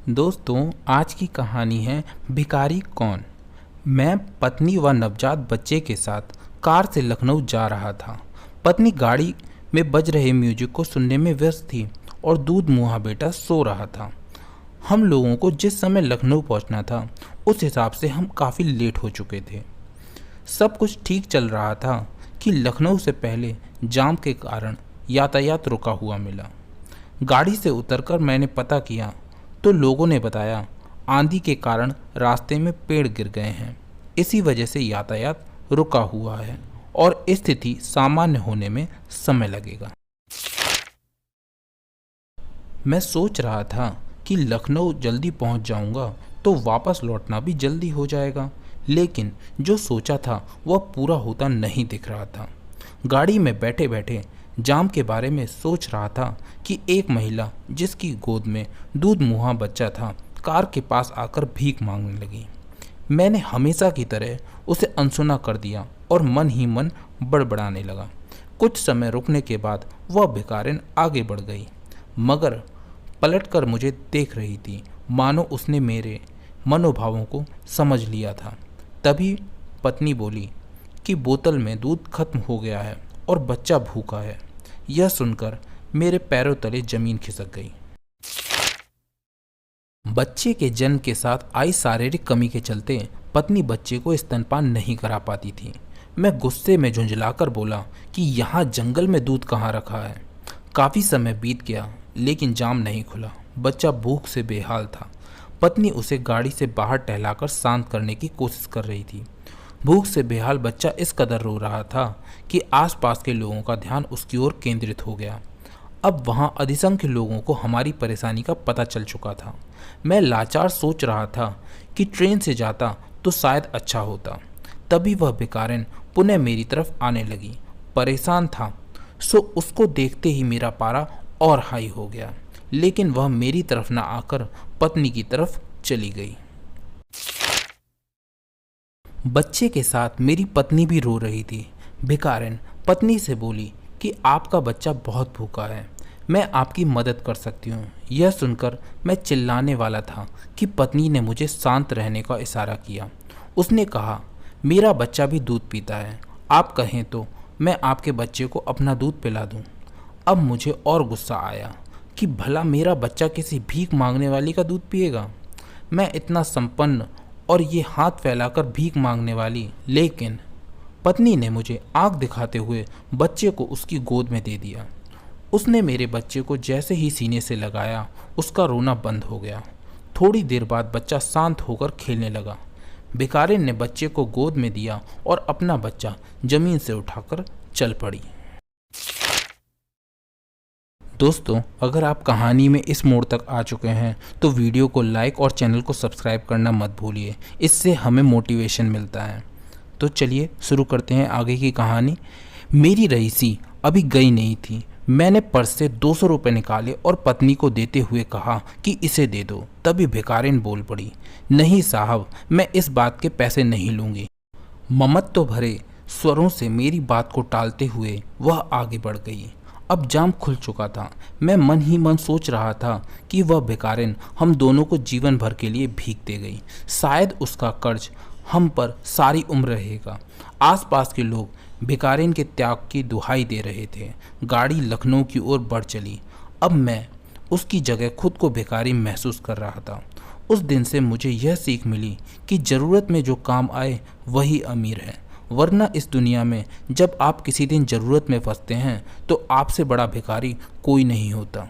दोस्तों, आज की कहानी है भिखारी कौन। मैं पत्नी व नवजात बच्चे के साथ कार से लखनऊ जा रहा था। पत्नी गाड़ी में बज रहे म्यूजिक को सुनने में व्यस्त थी और दूध मुहा बेटा सो रहा था। हम लोगों को जिस समय लखनऊ पहुंचना था उस हिसाब से हम काफ़ी लेट हो चुके थे। सब कुछ ठीक चल रहा था कि लखनऊ से पहले जाम के कारण यातायात रुका हुआ मिला। गाड़ी से उतरकर मैंने पता किया तो लोगों ने बताया आंधी के कारण रास्ते में पेड़ गिर गए हैं, इसी वजह से यातायात रुका हुआ है और स्थिति सामान्य होने में समय लगेगा। मैं सोच रहा था कि लखनऊ जल्दी पहुंच जाऊंगा तो वापस लौटना भी जल्दी हो जाएगा, लेकिन जो सोचा था वह पूरा होता नहीं दिख रहा था। गाड़ी में बैठे बैठे जाम के बारे में सोच रहा था कि एक महिला जिसकी गोद में दूध मुहा बच्चा था कार के पास आकर भीख मांगने लगी। मैंने हमेशा की तरह उसे अनसुना कर दिया और मन ही मन बड़बड़ाने लगा। कुछ समय रुकने के बाद वह भिखारिन आगे बढ़ गई, मगर पलटकर मुझे देख रही थी, मानो उसने मेरे मनोभावों को समझ लिया था। तभी पत्नी बोली कि बोतल में दूध खत्म हो गया है और बच्चा भूखा है। यह सुनकर मेरे पैरों तले जमीन खिसक गई। बच्चे के जन्म के साथ आई शारीरिक कमी के चलते पत्नी बच्चे को स्तनपान नहीं करा पाती थी। मैं गुस्से में झुंझलाकर बोला कि यहाँ जंगल में दूध कहाँ रखा है। काफ़ी समय बीत गया लेकिन जाम नहीं खुला। बच्चा भूख से बेहाल था। पत्नी उसे गाड़ी से बाहर टहलाकर शांत करने की कोशिश कर रही थी। भूख से बेहाल बच्चा इस कदर रो रहा था कि आसपास के लोगों का ध्यान उसकी ओर केंद्रित हो गया। अब वहाँ अधिसंख्य लोगों को हमारी परेशानी का पता चल चुका था। मैं लाचार सोच रहा था कि ट्रेन से जाता तो शायद अच्छा होता। तभी वह भिखारिन पुनः मेरी तरफ आने लगी। परेशान था सो उसको देखते ही मेरा पारा और हाई हो गया, लेकिन वह मेरी तरफ न आकर पत्नी की तरफ चली गई। बच्चे के साथ मेरी पत्नी भी रो रही थी। भिखारिन पत्नी से बोली कि आपका बच्चा बहुत भूखा है, मैं आपकी मदद कर सकती हूँ। यह सुनकर मैं चिल्लाने वाला था कि पत्नी ने मुझे शांत रहने का इशारा किया। उसने कहा, मेरा बच्चा भी दूध पीता है, आप कहें तो मैं आपके बच्चे को अपना दूध पिला दूँ। अब मुझे और गुस्सा आया कि भला मेरा बच्चा किसी भीख मांगने वाली का दूध पिएगा। मैं इतना संपन्न और ये हाथ फैलाकर भीख मांगने वाली। लेकिन पत्नी ने मुझे आंख दिखाते हुए बच्चे को उसकी गोद में दे दिया। उसने मेरे बच्चे को जैसे ही सीने से लगाया उसका रोना बंद हो गया। थोड़ी देर बाद बच्चा शांत होकर खेलने लगा। भिखारिन ने बच्चे को गोद में दिया और अपना बच्चा जमीन से उठाकर चल पड़ी। दोस्तों, अगर आप कहानी में इस मोड़ तक आ चुके हैं तो वीडियो को लाइक और चैनल को सब्सक्राइब करना मत भूलिए, इससे हमें मोटिवेशन मिलता है। तो चलिए शुरू करते हैं आगे की कहानी। मेरी रईसी अभी गई नहीं थी। मैंने पर्स से 200 रुपये निकाले और पत्नी को देते हुए कहा कि इसे दे दो। तभी भिखारिन बोल पड़ी, नहीं साहब, मैं इस बात के पैसे नहीं लूँगी। ममत्व भरे स्वरों से मेरी बात को टालते हुए वह आगे बढ़ गई। अब जाम खुल चुका था। मैं मन ही मन सोच रहा था कि वह भिखारिन हम दोनों को जीवन भर के लिए भीख दे गई। शायद उसका कर्ज हम पर सारी उम्र रहेगा। आसपास के लोग भिखारिन के त्याग की दुहाई दे रहे थे। गाड़ी लखनऊ की ओर बढ़ चली। अब मैं उसकी जगह खुद को भिखारी महसूस कर रहा था। उस दिन से मुझे यह सीख मिली कि ज़रूरत में जो काम आए वही अमीर है, वरना इस दुनिया में जब आप किसी दिन ज़रूरत में फंसते हैं तो आपसे बड़ा भिखारी कोई नहीं होता।